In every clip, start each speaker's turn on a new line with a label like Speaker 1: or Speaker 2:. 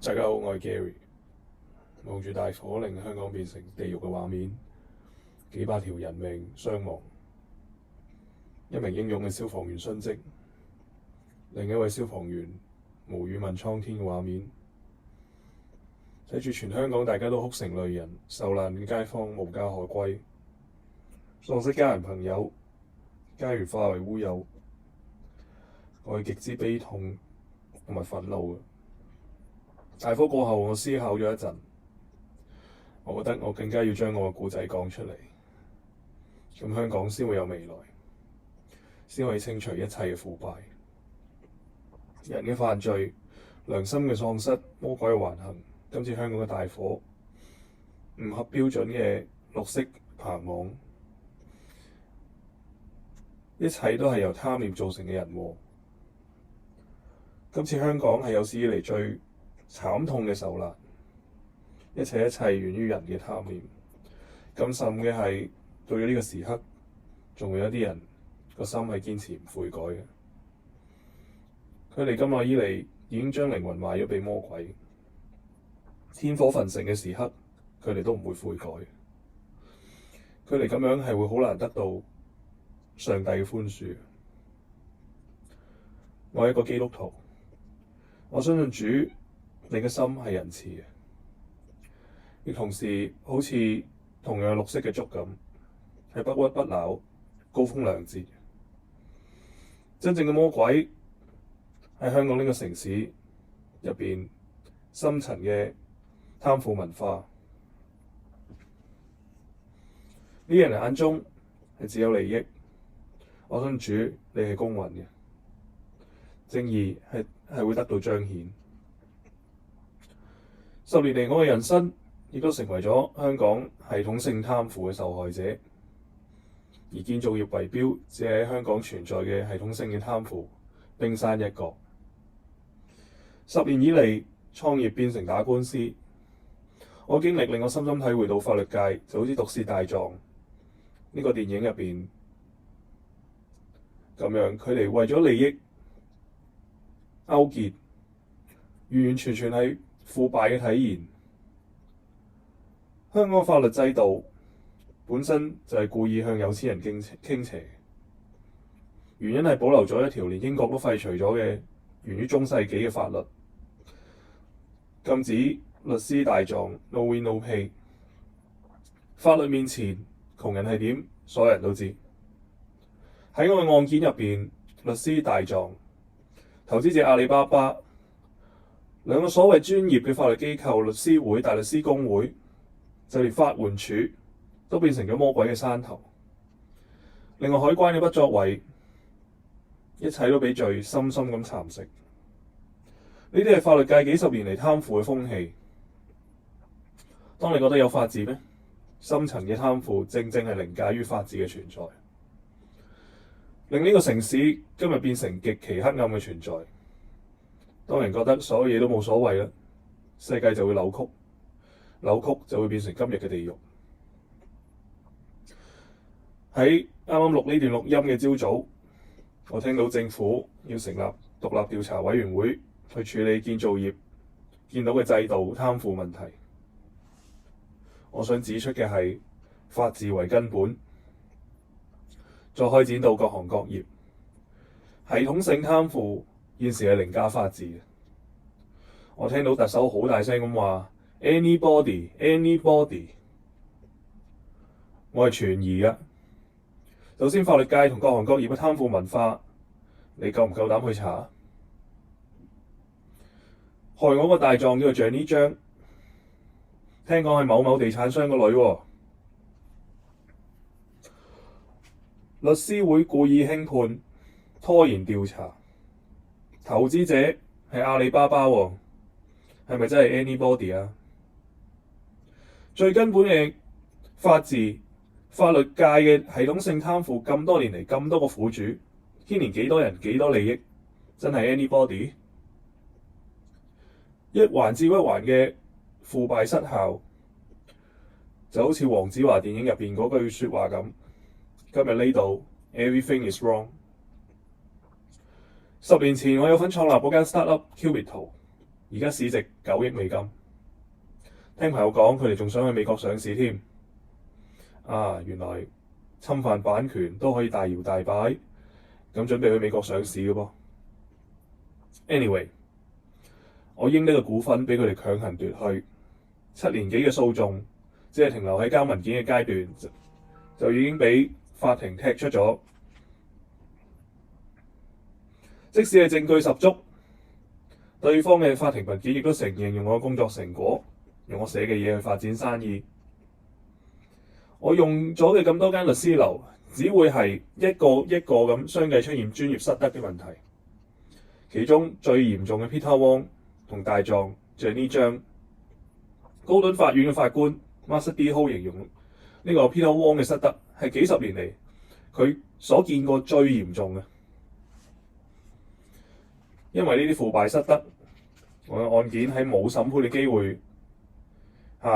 Speaker 1: 大家好，我係 Gary。望住大火令香港變成地獄嘅畫面，幾百條人命傷亡，一名英勇嘅消防員殉職，另一位消防員無語問蒼天嘅畫面，睇住全香港大家都哭成淚人，受難嘅街坊無家可歸，喪失家人朋友，家園化為烏有，我係極之悲痛同埋憤怒嘅。大火過後，我思考咗一陣，我覺得我更加要將我嘅故仔講出嚟，咁香港先會有未來，先可以清除一切嘅腐敗。人嘅犯罪、良心嘅喪失、魔鬼嘅橫行，今次香港嘅大火，唔合標準嘅綠色棚網，一切都係由貪念造成嘅人禍。今次香港係有史以嚟最慘痛嘅受難，一切源於人嘅貪念。更甚嘅係，到咗呢個時刻，仲會有啲人個心係堅持唔悔改嘅。佢哋咁耐以嚟已經將靈魂賣咗俾魔鬼，天火焚城嘅時刻，佢哋都唔會悔改。佢哋咁樣係會好難得到上帝嘅寬恕。我係一個基督徒，我相信主，你嘅心係仁慈嘅，亦同時好似同樣綠色嘅竹咁，係不屈不撓、高風亮節。真正嘅魔鬼喺香港呢個城市入邊深層嘅貪腐文化，呢啲人眼中係只有利益。我相信主，你係公允嘅，正義係會得到彰顯。10年嚟，我嘅人生亦都成為咗香港系統性貪腐嘅受害者，而建造業圍標只係喺香港存在嘅系統性嘅貪腐冰山一角。10年以嚟，創業變成打官司，我經歷令我深深體會到法律界就好似毒舌大狀呢個電影入邊咁樣，佢哋為咗利益勾結，完完全全係腐敗嘅體現。香港法律制度本身就係故意向有錢人傾斜，原因係保留咗一條連英國都廢除咗嘅源於中世紀嘅法律，禁止律師大狀 no win no pay。法律面前，窮人係點，所有人都知。喺我嘅案件入邊，律師大狀、投資者阿里巴巴，兩個所謂專業嘅法律機構，律師會、大律師公會，就連法援署都變成咗魔鬼嘅山頭。另外，海關嘅不作為，一切都俾罪深深咁蠶食。呢啲係法律界幾十年嚟貪腐嘅風氣。當你覺得有法治咩？深層嘅貪腐正係凌駕於法治嘅存在，令呢個城市今日變成極其黑暗嘅存在。當人覺得所有嘢都冇所謂啦，世界就會扭曲，扭曲就會變成今日嘅地獄。喺啱啱錄呢段錄音嘅朝早，我聽到政府要成立獨立調查委員會去處理建造業見到嘅制度貪腐問題。我想指出嘅係，法治為根本，再開展到各行各業，系統性貪腐現時係凌駕法治嘅。我聽到特首好大聲咁話 anybody， 我係存疑嘅。首先，法律界同各行各業嘅貪腐文化，你夠唔夠膽去查？害我個大狀叫做Jenny張，聽講係某某地產商個女喎。律師會故意輕判，拖延調查。投資者係阿里巴巴喎，係咪真係 anybody 啊？最根本嘅法治、法律界嘅系統性貪腐咁多年嚟，咁多個苦主，牽連幾多人、幾多利益，真係 anybody？ 一環接一環嘅腐敗失效，就好似黃子華電影入邊嗰句説話咁。今日呢度 everything is wrong。10年前我有份創立嗰間 startup Cubital，而家市值9億美金。聽朋友講，佢哋仲想去美國上市添。原來侵犯版權都可以大搖大擺，咁準備去美國上市嘅噃。Anyway， 我應得嘅股份俾佢哋強行奪去，7年幾嘅訴訟，只係停留喺交文件嘅階段，就已經俾法庭踢出咗。即使係證據十足，對方嘅法庭文件亦都承認用我嘅工作成果，用我寫嘅嘢去發展生意。我用咗嘅咁多間律師樓，只會係一個一個咁相繼出現專業失德嘅問題。其中最嚴重嘅 Peter Wong 同大狀 Jenny Zhang， 高等法院嘅法官 Master D Ho 形容呢個 Peter Wong 嘅失德係幾十年嚟佢所見過最嚴重嘅。因為呢啲腐敗失德，我嘅案件喺冇審判嘅機會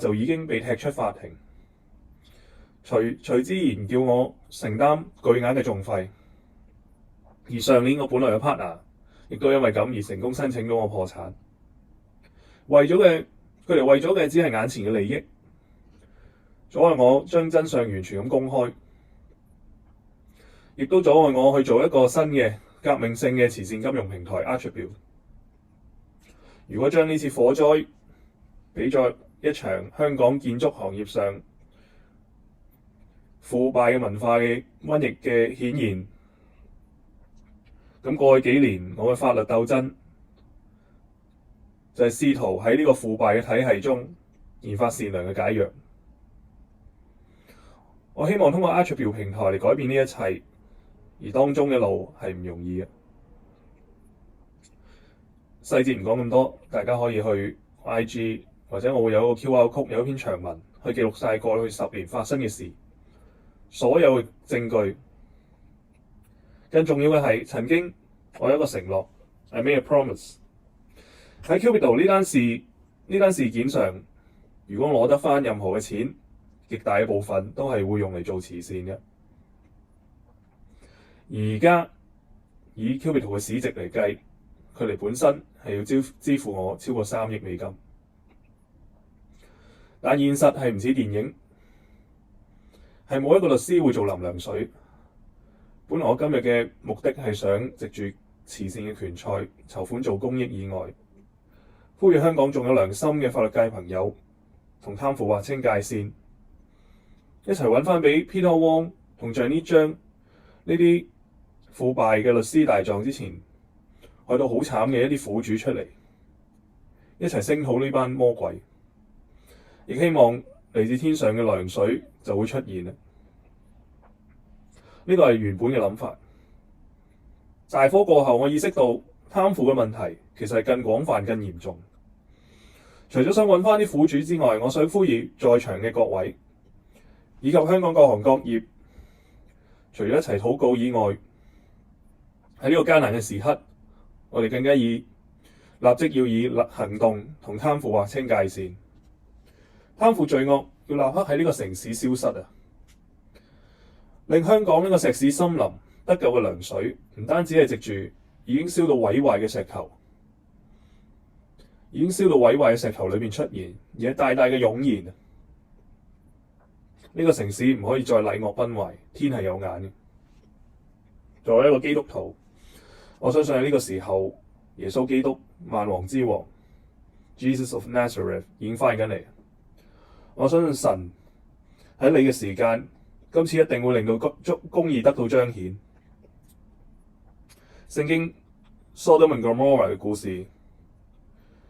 Speaker 1: 就已經被踢出法庭，隨之然叫我承擔巨額嘅訟費。而上年我本來嘅 partner 亦都因為咁而成功申請到我破產。佢哋為咗嘅只係眼前嘅利益，阻礙我將真相完全咁公開，亦都阻礙我去做一個新嘅革命性嘅慈善金融平台 Attribute。如果將呢次火災比作一場香港建築行業上腐敗嘅文化嘅瘟疫嘅顯現，咁過去幾年我嘅法律鬥爭就係試圖喺呢個腐敗嘅體系中研發善良嘅解藥。我希望通過 Attribute 平台嚟改變呢一切，而當中嘅路係唔容易嘅。細節唔講咁多，大家可以去 IG 或者我會有一個 QR code， 有一篇長文去記錄晒過去10年發生嘅事，所有嘅證據。更重要嘅係，曾經我有一個承諾 ，I made a promise。喺 Cupido 呢單事件上，如果攞得返任何嘅錢，極大嘅部分都係會用嚟做慈善嘅。而家以 Cupido 嘅市值嚟計，佢哋本身係要支付我超過3億美金。但現實係唔似電影，係冇一個律師會做淋涼水。本來我今日嘅目的係想藉住慈善嘅拳賽籌款做公益以外，呼籲香港仲有良心嘅法律界朋友同貪腐劃清界線，一齊揾返俾 Peter Wong 同 Jenny Zhang 呢啲腐敗嘅律師大狀之前害到好慘嘅一啲苦主出嚟，一齊聲討呢班魔鬼，亦希望嚟自天上嘅涼水就會出現啦。呢個係原本嘅諗法。大火過後，我意識到貪腐嘅問題其實係更廣泛、更嚴重。除咗想揾返啲苦主之外，我想呼籲在場嘅各位以及香港各行各業，除咗一齊禱告以外，喺呢個艱難嘅時刻，我哋更加立即要以行動同貪腐劃清界線。貪腐罪惡要立刻喺呢個城市消失啊！令香港呢個石屎森林得救嘅涼水，唔單止係藉住已經燒到毀壞嘅石頭裏面出現，而係大大嘅湧現。呢個城市唔可以再禮惡崩壞，天係有眼嘅。作為一個基督徒，我相信喺呢個時候，耶穌基督萬王之王 Jesus of Nazareth 已經翻緊嚟。我相信神喺你嘅時間，今次一定會令到公義得到彰顯。聖經 Sodom and Gomorrah 嘅故事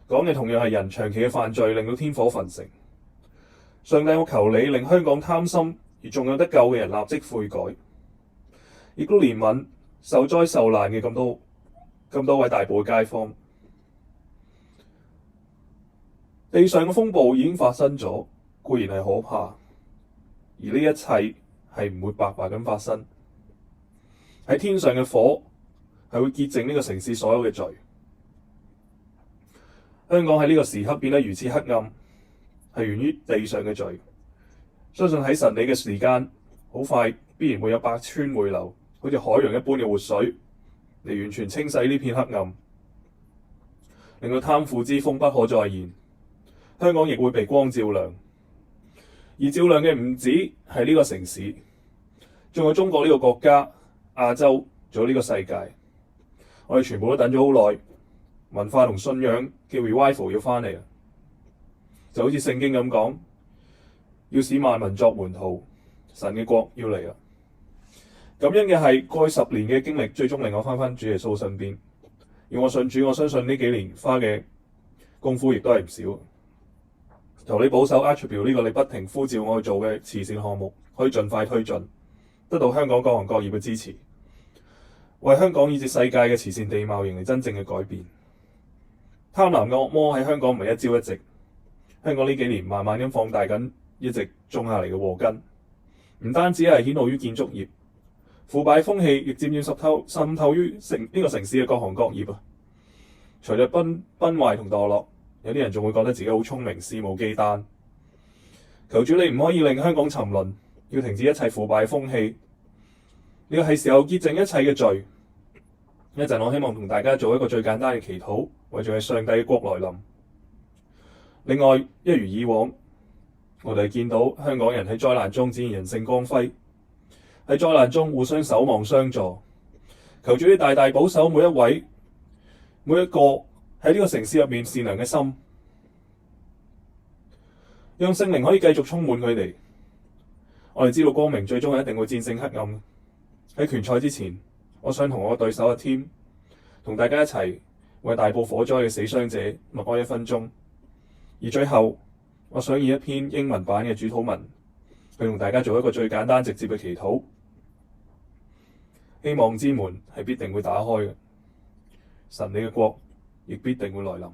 Speaker 1: 講嘅同樣係人長期嘅犯罪，令到天火焚城。上帝，我求你令香港貪心而仲有得救嘅人立即悔改，亦都憐憫受災受難嘅咁多位大埔嘅街坊。地上嘅風暴已經發生咗，固然係可怕，而呢一切係唔會白白咁發生。喺天上嘅火係會潔淨呢個城市所有嘅罪。香港喺呢個時刻變得如此黑暗，係源於地上嘅罪。相信喺神理嘅時間，好快必然會有百川匯流，好似海洋一般嘅活水嚟完全清洗呢片黑暗。令到貪腐之風不可再現。香港亦會被光照亮，而照亮嘅唔止係呢個城市，仲有中國呢個國家、亞洲，仲有呢個世界。我哋全部都等咗好耐，文化同信仰嘅 revival 要翻嚟啦，就好似聖經咁講，要使萬民作門徒，神嘅國要嚟啦。感恩嘅係過去10年嘅經歷，最終令我翻返主耶穌身邊。要我信主，我相信呢幾年花嘅功夫亦都係唔少。求你保守 Archibald 呢個你不停呼召我去做嘅慈善項目，可以盡快推進，得到香港各行各業嘅支持，為香港以至世界嘅慈善地貌迎嚟真正嘅改變。貪婪嘅惡魔喺香港唔係一朝一夕，香港呢幾年慢慢咁放大緊一直種下嚟嘅禍根，唔單止係顯露於建築業，腐敗風氣亦漸漸滲透於呢個城市嘅各行各業啊！隨着崩壞同墮落，有啲人仲會覺得自己好聰明，肆無忌憚。求主你唔可以令香港沉淪，要停止一切腐敗風氣。呢個係時候潔淨一切嘅罪。一陣我希望同大家做一個最簡單嘅祈禱，為咗係上帝嘅國來臨。另外，一如以往，我哋見到香港人喺災難中展現人性光輝，喺災難中互相守望相助。求主你大大保守每一位、每一個喺呢個城市入面善良嘅心，讓聖靈可以繼續充滿佢哋。我哋知道光明最終係一定會戰勝黑暗。喺拳賽之前，我想同我嘅對手阿 Tim 同大家一齊為大埔火災嘅死傷者默哀1分鐘。而最後，我想以一篇英文版嘅主禱文去同大家做一個最簡單直接嘅祈禱。希望之門係必定會打開嘅，神你嘅國亦必定會來臨。